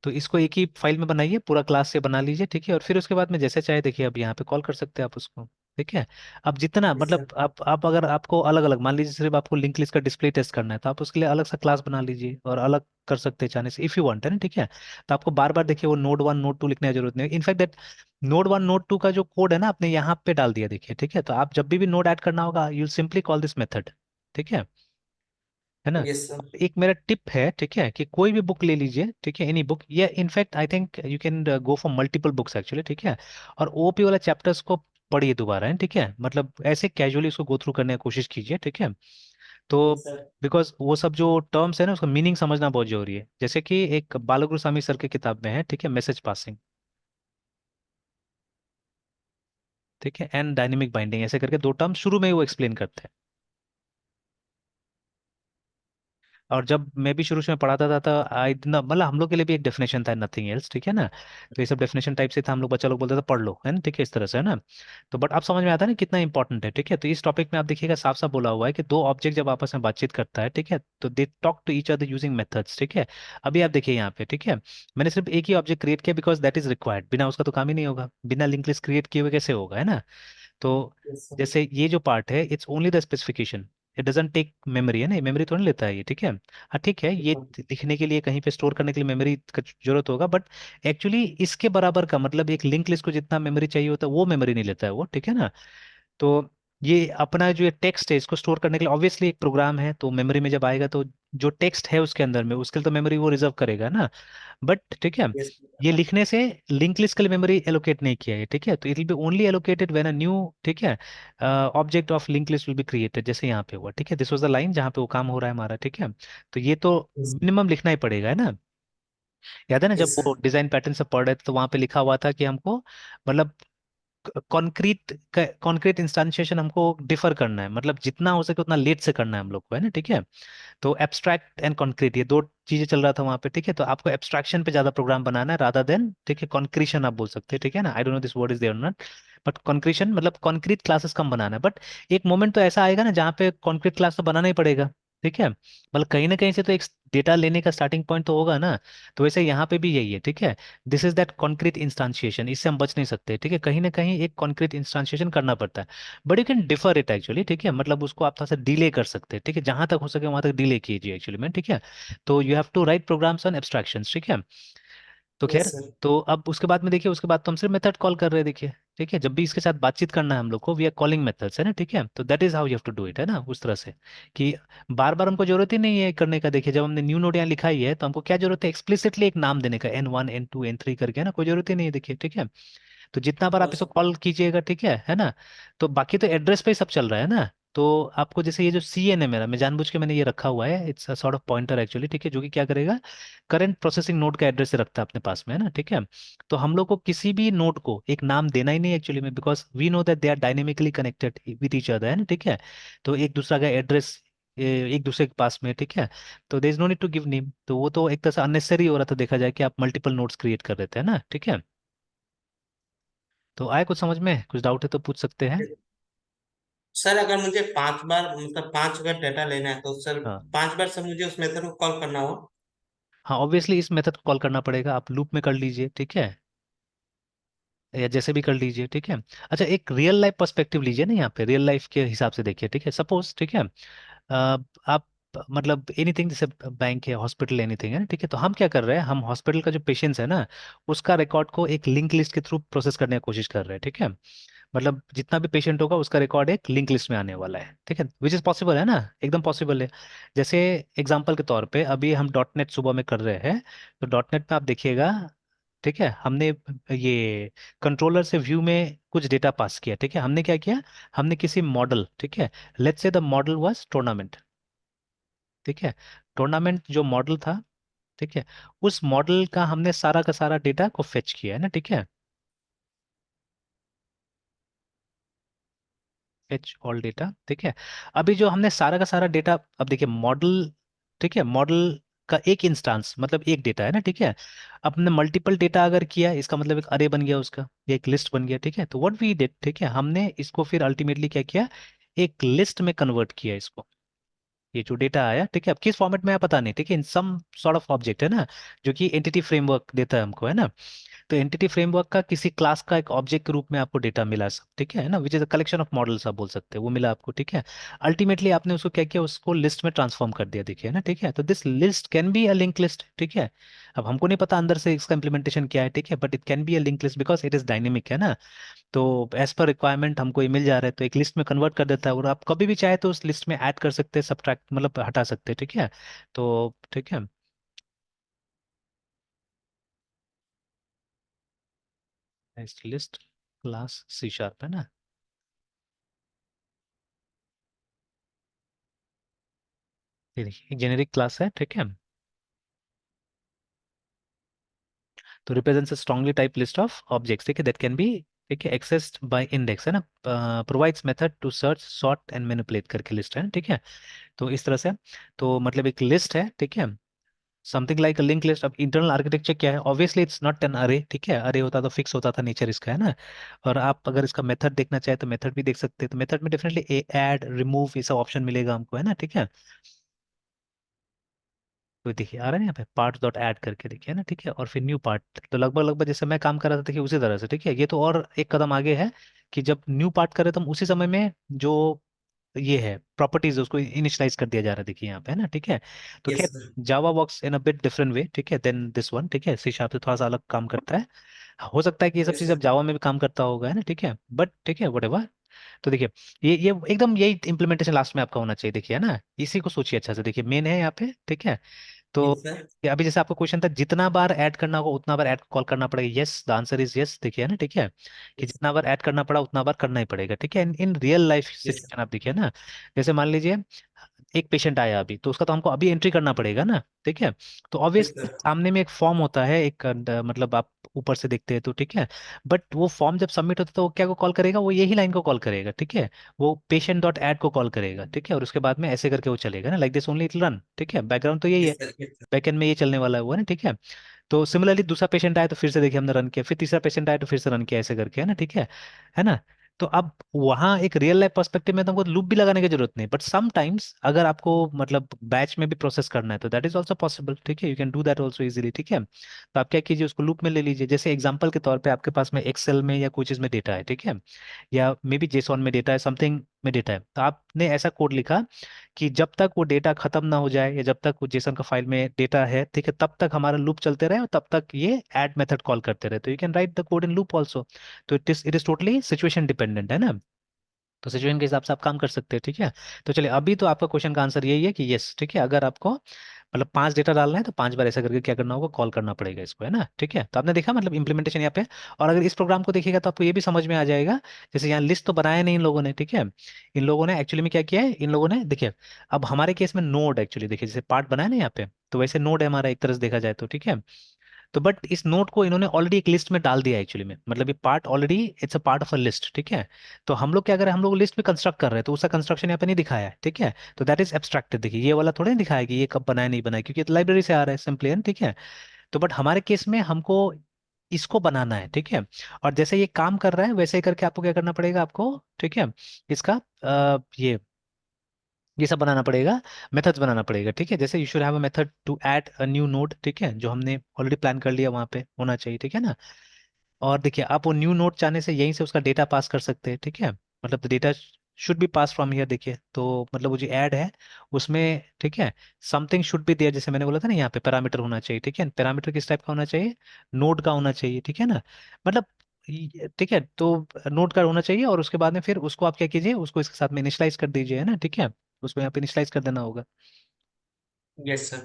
तो इसको एक ही फाइल में बनाइए, पूरा क्लास से बना लीजिए, ठीक है। और फिर उसके बाद में जैसे चाहे देखिए, अब यहाँ पे कॉल कर सकते हैं आप उसको, ठीक है। अब जितना यस मतलब सर। आप अगर आपको अलग अलग मान लीजिए सिर्फ आपको लिंक लिस्ट का डिस्प्ले टेस्ट करना है, तो आप उसके लिए अलग सा क्लास बना लीजिए और अलग कर सकते हैं चाहने से, इफ़ यू वांट, है ना, ठीक है। तो आपको बार बार देखिए वो नोड 1 नोड 2 लिखने की जरूरत नहीं है, इनफैक्ट दैट नोड 1 नोड 2 का जो कोड है ना आपने यहाँ पे डाल दिया, देखिए, ठीक है। तो आप जब भी नोड ऐड करना होगा you simply call this method, ठीक है, है ना। Yes sir. अब एक मेरा टिप है, ठीक है, कि कोई भी बुक ले लीजिए, ठीक है, एनी बुक, या in fact I think you can go for multiple books actually, ठीक है। और OOP वाला चैप्टर्स को पढ़िए दोबारा, है, ठीक है, मतलब ऐसे कैजुअली उसको गो थ्रू करने की कोशिश कीजिए, ठीक है। तो यस सर। बिकॉज वो सब जो टर्म्स है ना उसका मीनिंग समझना बहुत जरूरी है, जैसे कि एक बालगुरु स्वामी सर की किताब में है, ठीक है, मैसेज पासिंग, ठीक है, एंड डायनेमिक बाइंडिंग, ऐसे करके दो टर्म शुरू में ही वो एक्सप्लेन करते हैं, और जब मैं भी शुरू में पढ़ाता था तो आई ना, मतलब हम लोग के लिए भी एक डेफिनेशन था, नथिंग एल्स, ठीक है ना। तो ये सब डेफिनेशन टाइप से था, हम लोग बच्चा लोग बोलते थे पढ़ लो, है ना, ठीक है, इस तरह से, है ना। तो बट अब समझ में आता है ना कितना इंपॉर्टेंट है, ठीक है। तो इस टॉपिक में आप देखिएगा साफ साफ बोला हुआ है कि दो ऑब्जेक्ट जब आपस में बातचीत करता है, ठीक है, तो they talk to each other using methods, ठीक है। अभी आप देखिए यहाँ पे, ठीक है, मैंने सिर्फ एक ही ऑब्जेक्ट क्रिएट किया बिकॉज दैट इज रिक्वायर्ड, बिना उसका तो काम ही नहीं होगा, बिना लिंक लिस्ट क्रिएट किए हुए कैसे होगा, है ना। तो यस सर। जैसे ये जो पार्ट है, it's only the specification, it doesn't take memory, है ना, मेमोरी थोड़ी लेता है ये, ठीक है। हाँ ठीक है, ये लिखने के लिए कहीं पे स्टोर करने के लिए मेमोरी का जरूरत होगा, बट एक्चुअली इसके बराबर का मतलब एक लिंक लिस्ट को जितना मेमोरी चाहिए होता है वो मेमोरी नहीं लेता है वो, ठीक है ना। तो ये अपना जो ये टेक्स्ट है इसको स्टोर करने के लिए ऑब्वियसली एक प्रोग्राम है, तो मेमोरी में जब आएगा तो जो टेक्स्ट है उसके अंदर में उसके लिए तो मेमोरी वो रिजर्व करेगा ना। बट ठीक है, यस। ये लिखने से लिंक लिस्ट के लिए मेमोरी एलोकेट नहीं किया है, ठीक है। तो it will be only allocated when a new, ठीक है, object of link list will be created, जैसे यहाँ पे हुआ, ठीक है। दिस वाज द लाइन जहाँ पे वो काम हो रहा है हमारा, ठीक है। तो ये तो मिनिमम लिखना ही पड़ेगा, है ना। याद है ना जब यस वो सर। डिजाइन पैटर्न से पढ़ रहे थे तो वहां पे लिखा हुआ था कि हमको मतलब कॉन्क्रीट कॉन्क्रीट इंस्टेंशिएशन हमको डिफर करना है, मतलब जितना हो सके उतना लेट से करना है हम लोग को, है ना, ठीक है। तो एब्स्ट्रैक्ट एंड कॉन्क्रीट ये दो चीजें चल रहा था वहां पे, ठीक है। तो आपको एब्स्ट्रैक्शन पे ज्यादा प्रोग्राम बनाना है रादर देन, ठीक है, कॉन्क्रीशन आप बोल सकते हैं, ठीक है ना। I don't know this word is there not, but concretion मतलब कॉन्क्रीट क्लासेस कम बनाना है। बट एक मोमेंट तो ऐसा आएगा ना जहाँ पे कॉन्क्रीट क्लास तो बनाना ही पड़ेगा, ठीक है, मतलब कहीं ना कहीं से तो एक डेटा लेने का स्टार्टिंग पॉइंट तो होगा ना। तो वैसे यहाँ पे भी यही है, ठीक है। This is that concrete instantiation, इससे हम बच नहीं सकते, ठीक है, कहीं ना कहीं एक कॉन्क्रीट इंस्टांशिएशन करना पड़ता है। But you can differ it actually, ठीक है, मतलब उसको आप थोड़ा सा डिले कर सकते हैं, ठीक है, जहां तक हो सके वहां तक डिले कीजिए एक्चुअली में, ठीक है। तो you have to write programs on abstractions, ठीक है। तो यस खैर, सर। तो अब उसके बाद में देखिए, उसके बाद तो हम सिर्फ मेथड कॉल कर रहे हैं, देखिए, ठीक है, जब भी इसके साथ बातचीत करना है हम लोग को वी आर कॉलिंग मेथड्स, है ना, ठीक है। तो that is how you have to do it, है ना, उस तरह से कि बार बार हमको जरूरत ही नहीं है करने का। देखिए जब हमने न्यू नोड यहाँ लिखा ही है तो हमको क्या जरूरत है, एक्सप्लिसिटली एक नाम देने का, N1 N2 N3 करके, है ना, कोई जरूरत ही नहीं है, देखिए, ठीक है। तो जितना बार आप इसको कॉल कीजिएगा, ठीक है ना। तो बाकी तो एड्रेस पे ही सब चल रहा है ना। तो आपको जैसे ये जो सी एन है मेरा, मैं जानबूझ के मैंने ये रखा हुआ है, it's a sort of pointer actually, ठीक है, जो कि क्या करेगा, करंट प्रोसेसिंग नोड का एड्रेस से रखता है अपने पास में, है ना, ठीक है। तो हम लोग को किसी भी नोड को एक नाम देना ही नहीं एक्चुअली में, because we know that they are dynamically connected with each other, है ना, ठीक है। तो एक दूसरा का एड्रेस एक दूसरे के पास में, ठीक है। तो there is no need to give name, तो वो तो एक तरह से अननेसेसरी हो रहा था देखा जाए कि आप मल्टीपल नोड्स क्रिएट कर देते हैं ना, ठीक है। तो आए कुछ समझ में, कुछ डाउट है तो पूछ सकते हैं। सर अगर मुझे 5 बार मतलब 5 बार डेटा लेना है तो सर हाँ 5 बार सर मुझे उस मेथड को कॉल करना होगा। हाँ, ऑब्वियसली इस मेथड को कॉल करना पड़ेगा, आप लूप में कर लीजिए, ठीक है, या जैसे भी कर लीजिए, ठीक है। अच्छा एक रियल लाइफ पर्सपेक्टिव लीजिए ना, यहाँ पे रियल लाइफ के हिसाब से देखिए, ठीक है, सपोज, ठीक है, आप मतलब एनीथिंग जैसे बैंक है, हॉस्पिटल, एनीथिंग है ना, ठीक है। तो हम क्या कर रहे हैं, हम हॉस्पिटल का जो पेशेंट्स है ना उसका रिकॉर्ड को एक लिंक लिस्ट के थ्रू प्रोसेस करने की कोशिश कर रहे हैं, ठीक है। मतलब जितना भी पेशेंट होगा उसका रिकॉर्ड एक लिंक लिस्ट में आने वाला है, ठीक है, विच इज पॉसिबल, है ना, एकदम पॉसिबल है। जैसे एग्जांपल के तौर पे अभी हम डॉट नेट सुबह में कर रहे हैं, तो डॉट नेट में आप देखिएगा, ठीक है, हमने ये कंट्रोलर से व्यू में कुछ डेटा पास किया, ठीक है। हमने क्या किया, हमने किसी मॉडल, ठीक है, let's say the model was tournament, ठीक है, टूर्नामेंट जो मॉडल था, ठीक है, उस मॉडल का हमने सारा का सारा डेटा को फेच किया है ना, ठीक है, फेच ऑल डेटा, ठीक है। अभी जो हमने सारा का सारा डेटा, अब देखिए मॉडल, ठीक है, मॉडल का एक इंस्टांस मतलब एक डेटा है ना, ठीक है। अब हमने मल्टीपल डेटा अगर किया इसका मतलब एक अरे बन गया उसका, ये एक लिस्ट बन गया, ठीक है। तो व्हाट वी डिड, ठीक है, हमने इसको फिर अल्टीमेटली क्या किया, एक लिस्ट में कन्वर्ट किया इसको, ये जो डेटा आया, ठीक है, अब किस फॉर्मेट में आया पता नहीं, ठीक है, इन सम सॉर्ट ऑफ ऑब्जेक्ट, है ना, जो कि एंटिटी फ्रेमवर्क देता है हमको, है ना। तो एंटिटी फ्रेमवर्क का किसी क्लास का एक ऑब्जेक्ट के रूप में आपको डेटा मिला सब, ठीक है ना, which is a collection of models आप बोल सकते हैं, वो मिला आपको, ठीक है। अल्टीमेटली आपने उसको क्या किया, उसको लिस्ट में ट्रांसफॉर्म कर दिया, देखिए ना, ठीक है। तो this list can be a link list, ठीक है। अब हमको नहीं पता अंदर से इसका इम्प्लीमेंटेशन क्या है, ठीक है, but it can be a link list because it is dynamic, है ना। तो एज पर रिक्वायरमेंट हमको ये मिल जा रहा है तो एक लिस्ट में कन्वर्ट कर देता है, और आप कभी भी चाहे तो उस लिस्ट में ऐड कर सकते हैं, सब्ट्रैक्ट मतलब हटा सकते हैं, ठीक है। तो ठीक है, लिस्ट क्लास सी शार्प, है ना, ये देखिए एक जेनेरिक क्लास है, ठीक है। तो represents a strongly type list of objects, ठीक है, दैट कैन बी ठीक है, एक्सेस्ड बाय इंडेक्स है ना, provides method to search sort and manipulate करके लिस्ट है ना, ठीक है। तो इस तरह से, तो मतलब एक लिस्ट है, ठीक है, something like a link list. अब इंटरनल आर्किटेक्चर क्या है, ऑब्वियसली इट्स नॉट एन अरे, ठीक है, अरे होता तो फिक्स होता था नेचर इसका, है ना। और आप अगर इसका मेथड देखना चाहे तो मेथड भी देख सकते हैं, तो मेथड में डेफिनेटली ऐड, रिमूव, ये सब ऑप्शन मिलेगा हमको, है ना, ठीक है। तो देखिए आ रहा है ना यहाँ पे पार्ट डॉट ऐड करके, देखिए ना, ठीक है, और फिर न्यू पार्ट, तो लगभग लगभग जैसे मैं काम कर रहा था देखिए उसी तरह से, ठीक है। ये तो और एक कदम आगे है कि जब न्यू पार्ट करे तो हम उसी समय में जो ये है प्रॉपर्टीज उसको इनिशियलाइज कर दिया जा रहा है, देखिए यहाँ पे, है ना, ठीक है। तो यस खैर sir. Java works in a bit different way, ठीक है, देन दिस वन, ठीक है, सी शार्प से थोड़ा सा अलग काम करता है। हो सकता है कि ये सब यस चीज़ अब सर। जावा में भी काम करता होगा, है ना, ठीक है, बट ठीक है वट। तो देखिए ये एकदम यही इम्प्लीमेंटेशन लास्ट में आपका होना चाहिए, देखिए, है ना, इसी को सोचिए अच्छा से, देखिए मेन है यहाँ पे, ठीक है। तो यस सर। ये अभी जैसे आपका क्वेश्चन था जितना बार ऐड करना होगा उतना बार ऐड कॉल करना पड़ेगा, yes the answer is yes, देखिए, है ना, ठीक है, कि यस। जितना बार ऐड करना पड़ा उतना बार करना ही पड़ेगा, ठीक है। In real life yes sir. Situation आप देखिए ना, जैसे मान लीजिए एक पेशेंट आया अभी, तो उसका तो हमको अभी एंट्री करना पड़ेगा ना, ठीक है। तो यस ऑब्वियसली सर। सामने में एक फॉर्म होता है, एक मतलब आप ऊपर से देखते हैं तो, ठीक है। बट वो फॉर्म जब सबमिट होता है तो वो क्या को कॉल करेगा, वो यही लाइन को कॉल करेगा, ठीक है। वो पेशेंट डॉट ऐड को कॉल करेगा, ठीक है, और उसके बाद में ऐसे करके वो चलेगा ना, like this only it run, ठीक है, बैकग्राउंड तो यही है, yes sir. Yes sir. Backend में ये चलने वाला है वो, है ना, ठीक है। तो सिमिलरली दूसरा पेशेंट आया तो फिर से देखिए हमने रन किया, फिर तीसरा पेशेंट आया तो फिर से रन किया, ऐसे करके, है ना, ठीक है ना। तो अब वहाँ एक रियल लाइफ पर्सपेक्टिव में तो हमको लूप भी लगाने की जरूरत नहीं, बट समटाइम्स अगर आपको मतलब बैच में भी प्रोसेस करना है तो दैट इज ऑल्सो पॉसिबल, ठीक है, you can do that also easily, ठीक है। तो आप क्या कीजिए, उसको लूप में ले लीजिए, जैसे एग्जांपल के तौर पे आपके पास में एक्सेल में या कोई चीज़ में डेटा है, ठीक है, या मे बी जेसॉन में डेटा है, समथिंग में डेटा है, तो आपने ऐसा कोड लिखा कि जब तक वो डेटा खत्म ना हो जाए या जब तक वो जेसन का फाइल में डेटा है, ठीक है, तब तक हमारा लूप चलते रहे और तब तक ये ऐड मेथड कॉल करते रहे, तो you can write the code in loop also. तो it is totally situation dependent, है ना। तो सिचुएशन के हिसाब से आप काम कर सकते हैं, ठीक है। तो चलिए अभी तो आपका क्वेश्चन का आंसर यही है कि यस, ठीक है, अगर आपको मतलब 5 डेटा डालना है तो 5 बार ऐसा करके क्या करना होगा, कॉल करना पड़ेगा इसको, है ना, ठीक है। तो आपने देखा मतलब इंप्लीमेंटेशन यहाँ पे। और अगर इस प्रोग्राम को देखिएगा तो आपको ये भी समझ में आ जाएगा, जैसे यहाँ लिस्ट तो बनाया नहीं इन लोगों ने, ठीक है। इन लोगों ने एक्चुअली में क्या किया है, इन लोगों ने देखिए, अब हमारे केस में नोड एक्चुअली देखिए जैसे पार्ट बनाया ना यहाँ पे, तो वैसे नोड है हमारा एक तरह से देखा जाए तो, ठीक है। तो बट इस नोट को इन्होंने ऑलरेडी एक लिस्ट में डाल दिया एक्चुअली में, मतलब ये part already it's a part of a list, ठीक है। तो हम लोग क्या करें, हम लोग लिस्ट में कंस्ट्रक्ट कर रहे हैं तो उसका कंस्ट्रक्शन यहाँ पे नहीं दिखाया है, ठीक है। तो दैट इज एब्स्ट्रैक्टेड, देखिए ये वाला थोड़ा नहीं दिखाया कि ये कब बनाया नहीं बनाया, क्योंकि लाइब्रेरी से आ रहा है सिंपली, है, ठीक है। तो बट हमारे केस में हमको इसको बनाना है, ठीक है। और जैसे ये काम कर रहा है वैसे ही करके आपको क्या करना पड़ेगा आपको, ठीक है, इसका ये सब बनाना पड़ेगा, मेथड्स बनाना पड़ेगा, ठीक है। जैसे you should have a method to add a new node, ठीक है, जो हमने ऑलरेडी प्लान कर लिया वहाँ पे होना चाहिए, ठीक है ना। और देखिए आप वो न्यू नोड चाहने से यहीं से उसका डेटा पास कर सकते हैं, ठीक है, मतलब the data should be pass from here, देखिए तो मतलब वो जो ऐड है उसमें, ठीक है, समथिंग शुड बी देयर, जैसे मैंने बोला था ना यहाँ पे पैरामीटर होना चाहिए, ठीक है, पैरामीटर किस टाइप का होना चाहिए, नोड का होना चाहिए, ठीक है ना, मतलब ठीक है। तो नोड का होना चाहिए और उसके बाद में फिर उसको आप क्या कीजिए, उसको इसके साथ में इनिशियलाइज कर दीजिए, है ना, ठीक है, उसको यहाँ पे इनिशियलाइज कर देना होगा। Yes sir.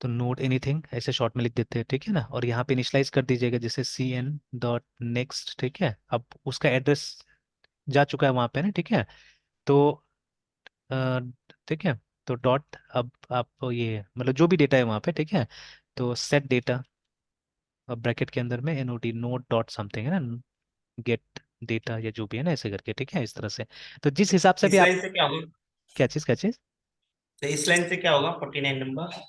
तो नोड एनीथिंग ऐसे शॉर्ट में लिख देते हैं, ठीक है ना, और यहाँ पे इनिशियलाइज कर दीजिएगा जैसे सी एन डॉट नेक्स्ट, ठीक है। अब उसका एड्रेस जा चुका है वहाँ पे ना, ठीक है। तो अ, ठीक है, तो डॉट अब आप ये मतलब जो भी डेटा है वहाँ पे, ठीक है, तो सेट डेटा, अब ब्रैकेट के अंदर में n o d node dot something है ना, गेट डेटा या जो भी है ना, ऐसे करके, ठीक है, इस तरह से। तो जिस हिसाब से भी इस आप, लाइन से क्या होगा? क्या चीज़। तो इस लाइन से क्या होगा 49 नंबर?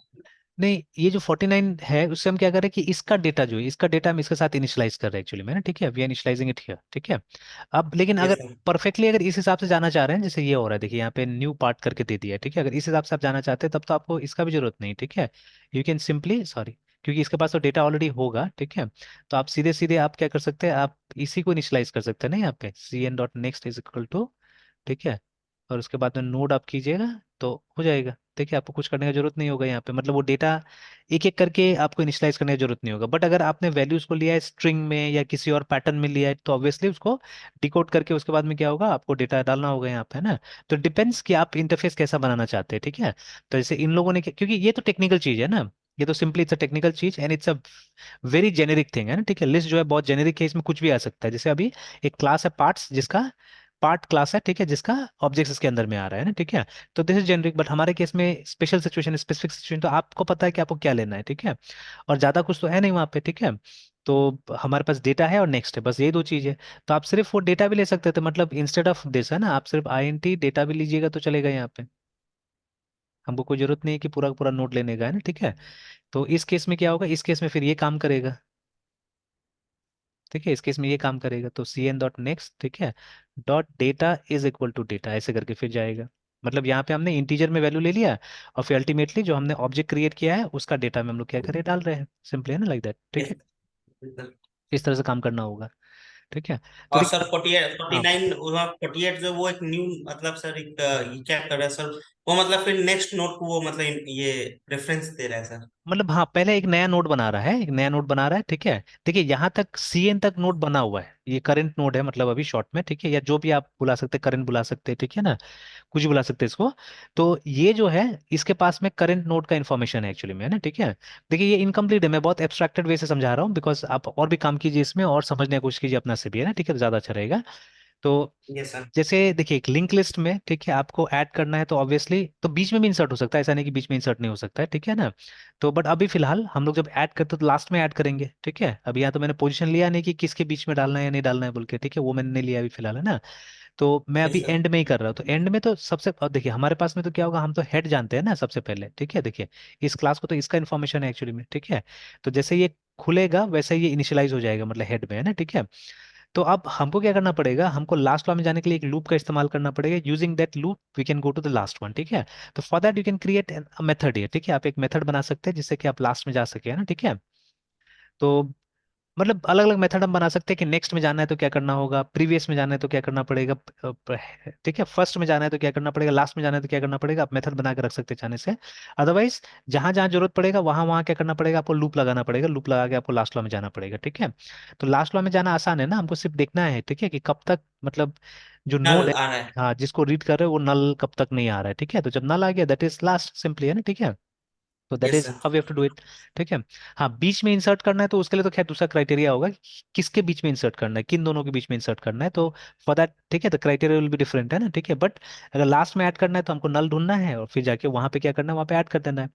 नहीं ये जो 49 है उससे हम क्या कर रहे हैं कि इसका डेटा जो है, इसका डेटा हम इसके साथ इनिशियलाइज कर रहे हैं एक्चुअली में ना, ठीक है, we are initialising it here, ठीक है। अब लेकिन अगर यस सर। परफेक्टली अगर इस हिसाब से जाना चाह रहे हैं जैसे ये हो रहा है, देखिए यहाँ पे न्यू पार्ट करके दे दिया है, ठीक है, अगर इस हिसाब से आप जाना चाहते हैं तब तो आपको इसका भी जरूरत नहीं, ठीक है। यू कैन सिंपली सॉरी, क्योंकि इसके पास तो डेटा ऑलरेडी होगा, ठीक है। तो आप सीधे सीधे आप क्या कर सकते हैं, आप इसी को इनिशियलाइज कर सकते हैं ना यहाँ पे c n dot next is equal to, ठीक है, और उसके बाद में नोड आप कीजिएगा तो हो जाएगा, देखिए आपको कुछ करने की जरूरत नहीं होगा यहाँ पे, मतलब वो डेटा एक एक करके आपको इनिशियलाइज करने की जरूरत नहीं होगा। बट अगर आपने वैल्यूज को लिया है स्ट्रिंग में या किसी और पैटर्न में लिया है तो ऑब्वियसली उसको डिकोड करके उसके बाद में क्या होगा, आपको डेटा डालना होगा यहाँ पे, है ना। तो डिपेंड्स कि आप इंटरफेस कैसा बनाना चाहते हैं, ठीक है। तो जैसे इन लोगों ने क्योंकि ये तो टेक्निकल चीज है ना, ये तो सिंपली इट्स अ टेक्निकल चीज and it's a very generic thing, है ना, ठीक है। लिस्ट जो है बहुत जेनेरिक है, इसमें कुछ भी आ सकता है, जैसे अभी एक क्लास है पार्ट्स, जिसका पार्ट क्लास है, ठीक है, जिसका ऑब्जेक्ट इसके अंदर में आ रहा है ना, ठीक है। तो दिस इज जेनरिक, बट हमारे केस में स्पेशल सिचुएशन, स्पेसिफिक सिचुएशन, तो आपको पता है कि आपको क्या लेना है, ठीक है। और ज्यादा कुछ तो है नहीं वहाँ पे, ठीक है। तो हमारे पास डेटा है और नेक्स्ट है, बस यही दो चीज़ है। तो आप सिर्फ वो डेटा भी ले सकते थे, मतलब इंस्टेड ऑफ दिस है ना, आप सिर्फ INT डेटा भी लीजिएगा तो चलेगा यहाँ पे। हमको कोई जरूरत नहीं है कि पूरा का पूरा नोट लेने का, है ना, ठीक है। तो इस केस में क्या होगा, इस केस में फिर ये काम करेगा, ठीक है, इस केस में ये काम करेगा। तो cn डॉट नेक्स्ट, ठीक है, dot data is equal to data, ऐसे करके फिर जाएगा। मतलब यहाँ पे हमने इंटीजर में वैल्यू ले लिया, और फिर अल्टीमेटली जो हमने ऑब्जेक्ट क्रिएट किया है उसका डेटा में हम लोग क्या करें, डाल रहे हैं, सिंपली, है ना, लाइक दैट, ठीक Yes, है। बिल्कुल। इस तरह से काम करना होगा, ठीक है। तो और देखिए सर 48 हाँ, 49 वहाँ 48 जो वो एक न्यू मतलब सर एक ये क्या कर रहा है सर, वो मतलब फिर नेक्स्ट नोट को वो मतलब ये रेफरेंस दे रहा है सर। मतलब हाँ, पहले एक नया नोड बना रहा है, एक नया नोड बना रहा है, ठीक है। देखिए यहाँ तक CN तक नोड बना हुआ है, ये करंट नोड है मतलब अभी शॉर्ट में, ठीक है, या जो भी आप बुला सकते हैं, करंट बुला सकते हैं, ठीक है ना, कुछ भी बुला सकते हैं इसको। तो ये जो है, इसके पास में करंट नोड का इन्फॉर्मेशन है एक्चुअली में, है ना, ठीक है। देखिए ये इनकम्प्लीट है, मैं बहुत एब्स्ट्रैक्टेड वे से समझा रहा हूँ, बिकॉज आप और भी काम कीजिए इसमें और समझने की कोशिश कीजिए अपना से भी, है ना, ठीक है, तो ज़्यादा अच्छा रहेगा। तो ये सर। जैसे देखिए एक लिंक लिस्ट में, ठीक है, आपको ऐड करना है तो ऑब्वियसली तो बीच में भी इंसर्ट हो सकता है, ऐसा नहीं कि बीच में इंसर्ट नहीं हो सकता है, ठीक है ना। तो बट अभी फिलहाल हम लोग जब ऐड करते हैं तो लास्ट में ऐड करेंगे, ठीक है। अभी यहाँ तो मैंने पोजीशन लिया नहीं कि किसके बीच में डालना है या नहीं डालना है बोल के, ठीक है, वो मैंने नहीं लिया अभी फिलहाल, है ना। तो मैं ये अभी सर। एंड में ही कर रहा हूँ, तो एंड में तो सबसे अब देखिए हमारे पास में तो क्या होगा, हम तो हेड जानते हैं ना सबसे पहले, ठीक है, देखिए इस क्लास को तो इसका इन्फॉर्मेशन है एक्चुअली में, ठीक है। तो जैसे ये खुलेगा वैसे ये इनिशियलाइज हो जाएगा, मतलब हेड में, है ना, ठीक है। तो अब हमको क्या करना पड़ेगा, हमको लास्ट लॉ में जाने के लिए एक लूप का इस्तेमाल करना पड़ेगा, using that loop we can go to the last one, ठीक है। तो for that you can create method है, ठीक है, आप एक मेथड बना सकते हैं जिससे कि आप लास्ट में जा सके, है ना, ठीक है। तो मतलब अलग अलग मेथड हम बना सकते हैं कि नेक्स्ट में जाना है तो क्या करना होगा, प्रीवियस में जाना है तो क्या करना पड़ेगा, ठीक है, फर्स्ट में जाना है तो क्या करना पड़ेगा, लास्ट में जाना है तो क्या करना पड़ेगा, आप मेथड बना के रख सकते हैं जाने से। अदरवाइज जहां जहां जरूरत पड़ेगा वहां वहां क्या करना पड़ेगा, आपको लूप लगाना पड़ेगा, लूप लगा के आपको लास्ट लॉ में जाना पड़ेगा, ठीक है। तो लास्ट लॉ में जाना आसान है ना, हमको सिर्फ देखना है, ठीक है, कि कब तक मतलब जो नोड नल है, आ रहा है। हाँ, जिसको रीड कर रहे हो वो नल कब तक नहीं आ रहा है, ठीक है। तो जब नल आ गया दैट इज लास्ट, सिंपली, है ना, ठीक है। तो that yes is sir. How we have to do it, ठीक है। हाँ, बीच में इंसर्ट करना है तो उसके लिए तो खैर दूसरा क्राइटेरिया होगा कि किसके बीच में इंसर्ट करना है, किन दोनों के बीच में इंसर्ट करना है, तो फॉर दैट, ठीक है, the criteria will be different, है ना, ठीक है। बट अगर लास्ट में ऐड करना है तो हमको नल ढूंढना है और फिर जाके वहां पे क्या करना है, वहां पे ऐड कर देना है।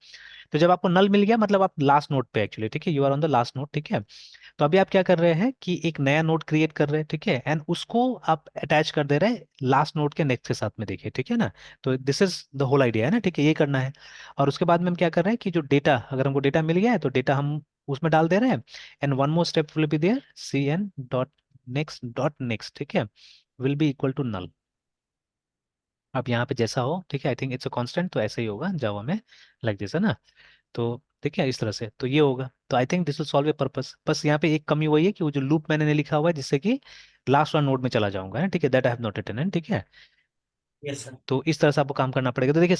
तो जब आपको नल मिल गया मतलब आप लास्ट नोट पे एक्चुअली, ठीक है, you are on the last note, ठीक है। तो अभी आप क्या कर रहे हैं कि एक नया नोट क्रिएट कर रहे हैं, ठीक है, एंड उसको आप अटैच कर दे रहे हैं लास्ट नोट के नेक्स्ट के साथ में, देखिए, ठीक है ना। तो this is the whole idea, है ना, ठीक है, ये करना है। और उसके बाद में हम क्या कर रहे हैं कि जो डेटा, अगर हमको डेटा मिल गया है तो डेटा हम उसमें डाल दे रहे हैं, and one more step will be there, CN dot next, ठीक है, will be equal to null. अब यहाँ पे जैसा हो, ठीक है, I think it's a constant, तो ऐसे ही होगा जावा में, लाइक दिस, है ना। तो ठीक है, इस तरह से तो ये होगा, तो I think this will solve a purpose. बस यहाँ पे एक कमी वही है कि वो जो लूप मैंने नहीं लिखा हुआ है जिससे कि लास्ट वन नोड में चला जाऊंगा, है ना, ठीक है, दैट आई हैव नोटेड, है, ठीक है। Yes sir. तो इस तरह से आपको काम करना पड़ेगा। तो देखिए